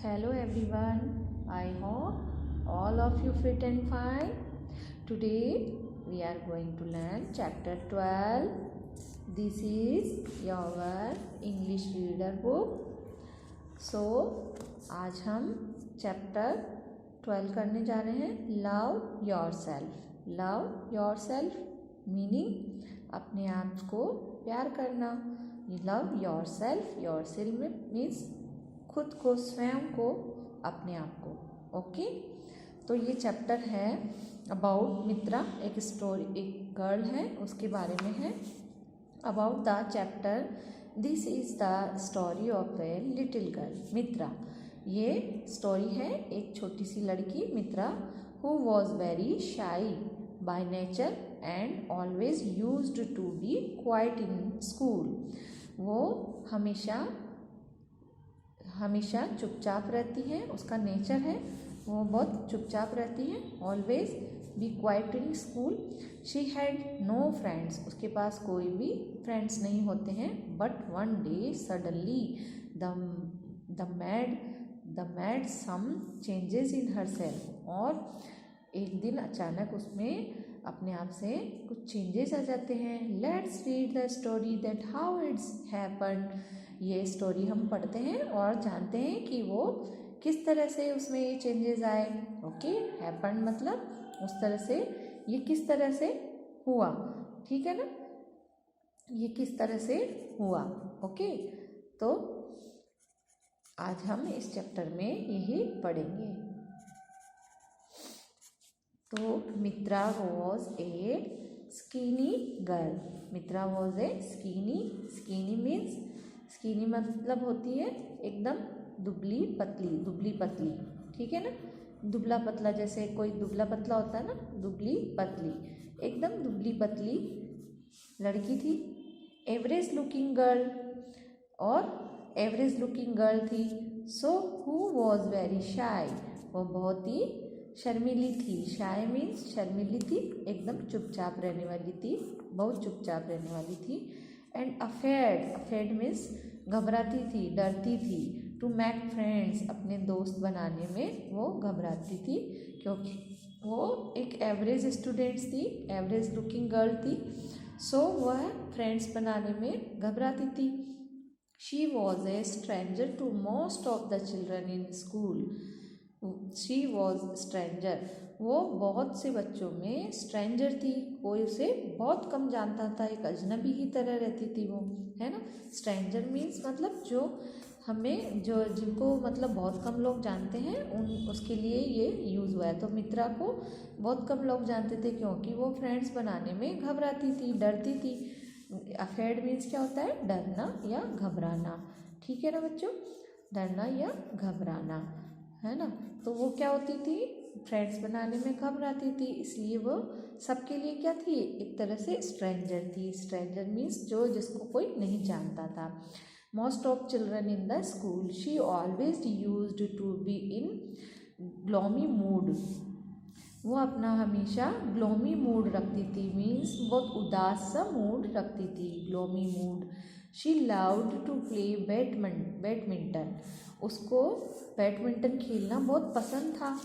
Hello everyone, I hope all of you fit and fine. Today we are going to learn chapter 12. This is your English reader book. So आज हम chapter 12 करने जा रहे हैं love your self. Love your self meaning अपने आप को प्यार करना। लव योर सेल्फ मीन्स खुद को, स्वयं को, अपने आप को। ओके, तो ये चैप्टर है अबाउट मित्रा। एक स्टोरी, एक गर्ल है, उसके बारे में है। About the chapter, this is the story of a little girl Mitra. ये स्टोरी है एक छोटी सी लड़की Mitra, who was very shy by nature and always used to be quiet in school. वो हमेशा चुपचाप रहती है, उसका नेचर है, वो बहुत चुपचाप रहती है। Always be quiet in school. She had no friends, उसके पास कोई भी फ्रेंड्स नहीं होते हैं। But one day suddenly the made some changes in herself. और एक दिन अचानक उसमें अपने आप से कुछ चेंजेस आ जाते हैं। Let's read the story that how it's happened. ये स्टोरी हम पढ़ते हैं और जानते हैं कि वो किस तरह से उसमें ये चेंजेस आए। ओके, हैपन्ड मतलब उस तरह से, ये किस तरह से हुआ, ठीक है ना, ये किस तरह से हुआ। ओके, तो आज हम इस चैप्टर में यही पढ़ेंगे। तो Mitra was a skinny girl. Mitra was a skinny means, skinny मतलब होती है एकदम दुबली पतली, ठीक है ना। दुबला पतला, जैसे कोई दुबला पतला होता है ना, दुबली पतली, एकदम दुबली पतली लड़की थी। एवरेज लुकिंग गर्ल, और एवरेज लुकिंग गर्ल थी। सो हु वॉज वेरी शाई, वो बहुत ही शर्मीली थी। शाय मीन्स शर्मीली थी, एकदम चुपचाप रहने वाली थी, बहुत चुपचाप रहने वाली थी। एंड अफेड मीन्स घबराती थी, डरती थी। टू मेक फ्रेंड्स, अपने दोस्त बनाने में वो घबराती थी, क्योंकि वो एक एवरेज स्टूडेंट्स थी, एवरेज लुकिंग गर्ल थी। सो वह फ्रेंड्स बनाने में घबराती थी। She was a stranger to most of the children in school. She was stranger, वो बहुत से बच्चों में स्ट्रेंजर थी, कोई उसे बहुत कम जानता था, एक अजनबी की तरह रहती थी वो, है ना। स्ट्रेंजर मीन्स मतलब जिनको मतलब बहुत कम लोग जानते हैं, उसके लिए ये यूज़ हुआ है। तो मित्रा को बहुत कम लोग जानते थे, क्योंकि वो फ्रेंड्स बनाने में घबराती थी, डरती थी। अफेड मीन्स क्या होता है, डरना या घबराना, ठीक है ना बच्चों, डरना या घबराना, है ना। तो वो क्या होती थी, फ्रेंड्स बनाने में घबराती थी, इसलिए वो सबके लिए क्या थी, एक तरह से स्ट्रेंजर थी। स्ट्रेंजर मीन्स जिसको कोई नहीं जानता था। Most of children in the school, she always used to be in gloomy mood. वो अपना हमेशा ग्लोमी मूड रखती थी, मीन्स बहुत उदास सा मूड रखती थी, gloomy mood. She loved to play badminton, उसको बैडमिंटन खेलना बहुत पसंद था।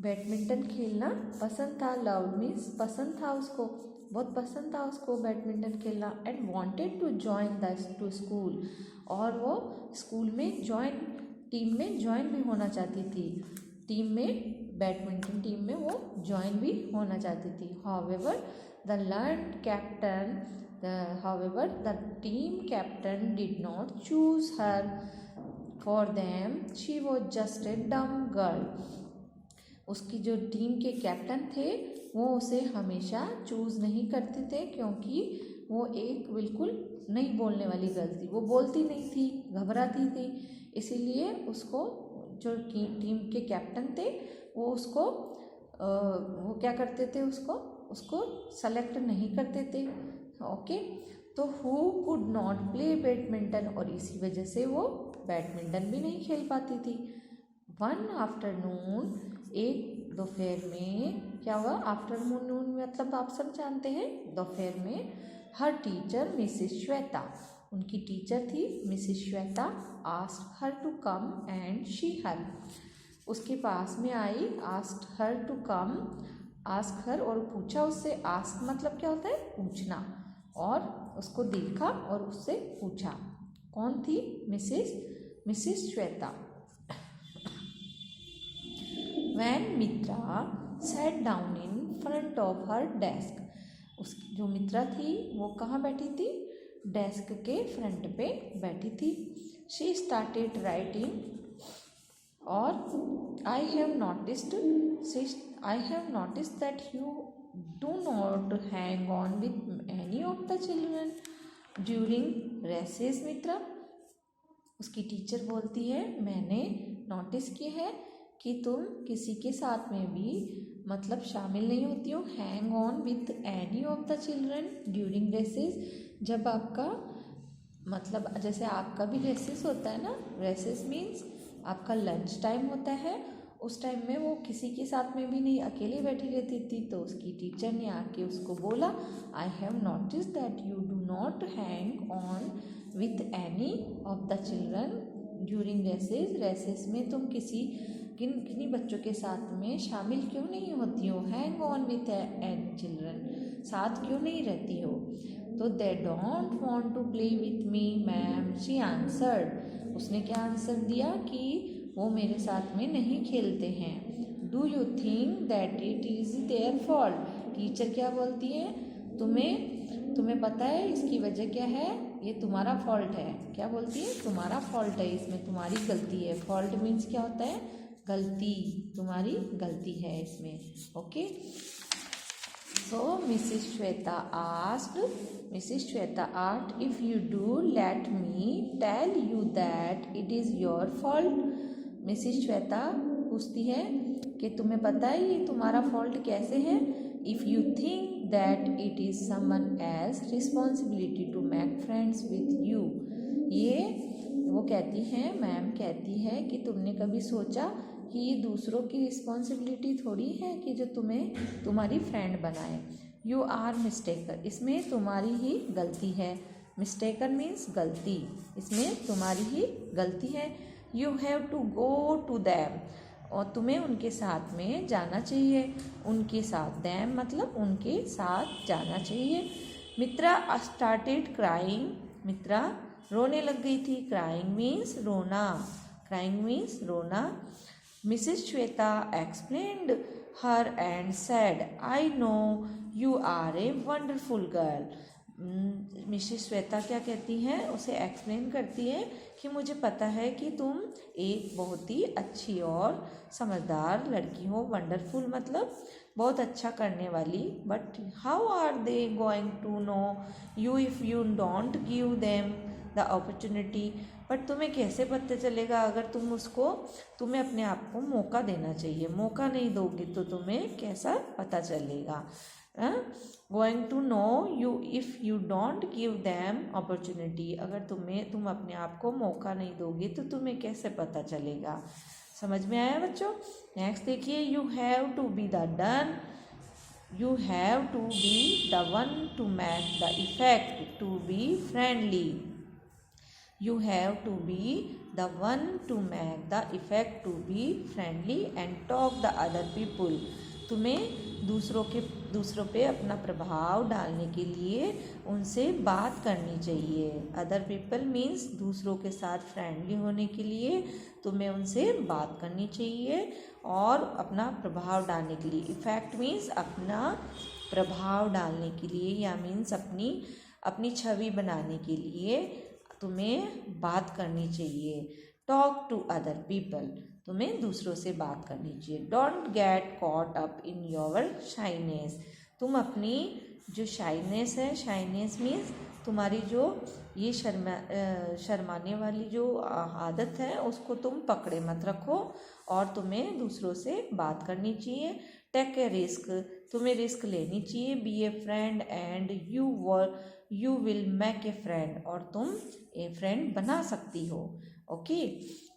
बैडमिंटन खेलना पसंद था, लव मीन्स पसंद था, उसको बहुत पसंद था उसको बैडमिंटन खेलना। And wanted to join to school, और वो स्कूल में टीम में ज्वाइन भी होना चाहती थी, टीम में, बैडमिंटन टीम में वो ज्वाइन भी होना चाहती थी। However the team captain did not choose her for them, she was just a डम गर्ल। उसकी जो टीम के कैप्टन थे, वो उसे हमेशा चूज़ नहीं करते थे, क्योंकि वो एक बिल्कुल नहीं बोलने वाली गर्ल थी, वो बोलती नहीं थी, घबराती थी। इसीलिए उसको जो टीम के कैप्टन थे, वो क्या करते थे, उसको सेलेक्ट नहीं करते थे। ओके, तो who could not play badminton, और इसी वजह से वो बैडमिंटन भी नहीं खेल पाती थी। वन आफ्टरनून, एक दोपहर में, क्या हुआ, आफ्टरनून मतलब आप सब जानते हैं, दोपहर में, हर टीचर मिसेस श्वेता, उनकी टीचर थी Mrs Shweta, asked her to come and she her, उसके पास में आई, asked her to come, ask her और पूछा उससे, आस्क मतलब क्या होता है पूछना, और उसको देखा और उससे पूछा। कौन थी? Mrs Shweta. When Mitra sat down in front of her desk, उसकी जो मित्रा थी वो कहाँ बैठी थी? डेस्क के फ्रंट पे बैठी थी। She started writing और I have noticed that you do not hang on with any of the children during recess मित्रा। उसकी टीचर बोलती है मैंने नोटिस किया है कि तुम किसी के साथ में भी मतलब शामिल नहीं होती हो, hang on with any of the children during recess, जब आपका मतलब जैसे आपका भी रेसेस होता है ना, रेसेस मीन्स आपका लंच टाइम होता है, उस टाइम में वो किसी के साथ में भी नहीं अकेले बैठी रहती थी। तो उसकी टीचर ने आके उसको बोला I have notice that you do not hang on with any of the children during recess, recess में तुम किन्हीं बच्चों के साथ में शामिल क्यों नहीं होती हो, hang on with any children, साथ क्यों नहीं रहती हो। तो they don't want to play with me ma'am, she answered, उसने क्या आंसर दिया कि वो मेरे साथ में नहीं खेलते हैं। Do you think that it is their fault, teacher क्या बोलती है तुम्हें पता है इसकी वजह क्या है, ये तुम्हारा फॉल्ट है। क्या बोलती है? तुम्हारा फॉल्ट है, इसमें तुम्हारी गलती है। फॉल्ट मीन्स क्या होता है? गलती, तुम्हारी गलती है इसमें। Okay, so Mrs Shweta asked if you do let me tell you that it is your fault. Mrs Shweta पूछती है कि तुम्हें पता है ये तुम्हारा फॉल्ट कैसे है। If you think that it is someone else responsibility to make friends with you, ये वो कहती हैं, मैम कहती है कि तुमने कभी सोचा कि ये दूसरों की रिस्पॉन्सिबिलिटी थोड़ी है कि जो तुम्हें तुम्हारी फ्रेंड बनाए। यू आर मिस्टेकर, इसमें तुम्हारी ही गलती है। मिस्टेकर मीन्स गलती, इसमें तुम्हारी ही गलती है। You have to go to them, और तुम्हें उनके साथ में जाना चाहिए। उनके साथ, दैम मतलब उनके साथ जाना चाहिए। मित्रा स्टार्टेड क्राइंग, मित्रा रोने लग गई थी। क्राइंग मीन्स रोना। Mrs Shweta explained her and said I know you are a wonderful girl. Mrs Shweta क्या कहती हैं, उसे एक्सप्लेन करती है कि मुझे पता है कि तुम एक बहुत ही अच्छी और समझदार लड़की हो। वंडरफुल मतलब बहुत अच्छा करने वाली। But how are they going to know you if you don't give them the opportunity, but तुम्हें कैसे पता चलेगा अगर तुम्हें अपने आप को मौका देना चाहिए। मौका नहीं दोगे तो तुम्हें कैसा पता चलेगा। Going to know you if you don't give them opportunity, अगर तुम अपने आप को मौका नहीं दोगे तो तुम्हें कैसे पता चलेगा। समझ में आया बच्चों? नेक्स्ट देखिए, you have to be the one to make the effect to be friendly. You have to be the one to make the effect to be friendly and talk the other people. तुम्हें दूसरों पे अपना प्रभाव डालने के लिए उनसे बात करनी चाहिए। अदर पीपल मीन्स दूसरों के साथ फ्रेंडली होने के लिए तुम्हें उनसे बात करनी चाहिए और अपना प्रभाव डालने के लिए। इफेक्ट मीन्स अपना प्रभाव डालने के लिए, या मीन्स अपनी छवि बनाने के लिए तुम्हें बात करनी चाहिए। टॉक टू अदर पीपल, तुम्हें दूसरों से बात करनी चाहिए। Don't get caught up in your shyness, तुम अपनी जो शाइनेस है, शाइनेस मीन्स तुम्हारी जो ये शर्माने वाली जो आदत है उसको तुम पकड़े मत रखो और तुम्हें दूसरों से बात करनी चाहिए। टेक ए रिस्क, तुम्हें रिस्क लेनी चाहिए। Be a friend and you will make a friend, और तुम ए फ्रेंड बना सकती हो। ओके,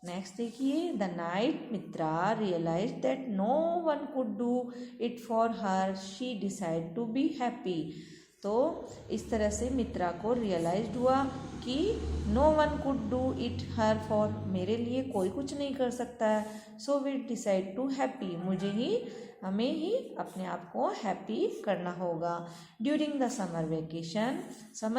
नेक्स्ट देखिए, the night Mitra realize that no one could do it for her, she decide to be happy. तो इस तरह से मित्रा को रियलाइज्ड हुआ कि no one could do it her for, मेरे लिए कोई कुछ नहीं कर सकता है। So we decide to happy, हमें ही अपने आप को हैप्पी करना होगा। ड्यूरिंग द समर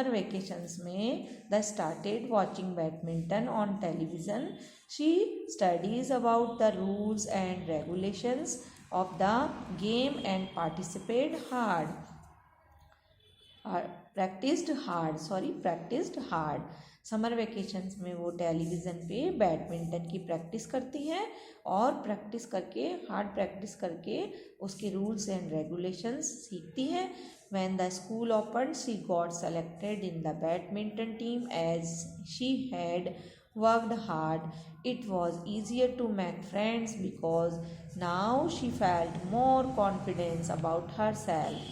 वेकेशंस में the started watching badminton on television. She studies about the rules and regulations of the game and practiced hard। Summer vacations में वो टेलीविज़न पे बैडमिंटन की प्रैक्टिस करती हैं और हार्ड प्रैक्टिस करके उसके रूल्स एंड रेगुलेशंस सीखती हैं। When the school opened, she got selected in the badminton team as she had worked hard. It was easier to make friends because now she felt more confidence about herself।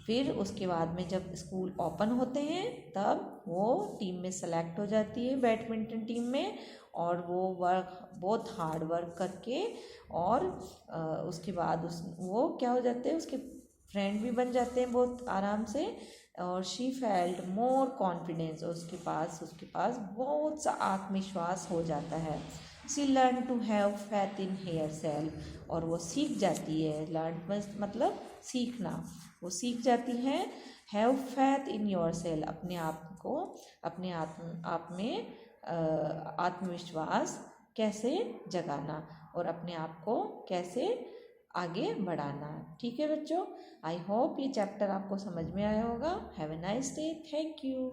फिर उसके बाद में जब school open होते हैं तब वो team में सेलेक्ट हो जाती है, बैडमिंटन टीम में, और वो बहुत हार्ड वर्क करके और उसके बाद वो क्या हो जाते हैं, उसके फ्रेंड भी बन जाते हैं बहुत आराम से। और शी फेल्ट मोर कॉन्फिडेंस, उसके पास बहुत सा आत्मविश्वास हो जाता है। She learn to have faith in herself, और वो सीख जाती है, लर्न मतलब सीखना, वो सीख जाती है। Have faith in your self, अपने आप में आत्मविश्वास कैसे जगाना और अपने आप को कैसे आगे बढ़ाना। ठीक है बच्चों, आई होप ये चैप्टर आपको समझ में आया होगा। Have a nice day, thank you.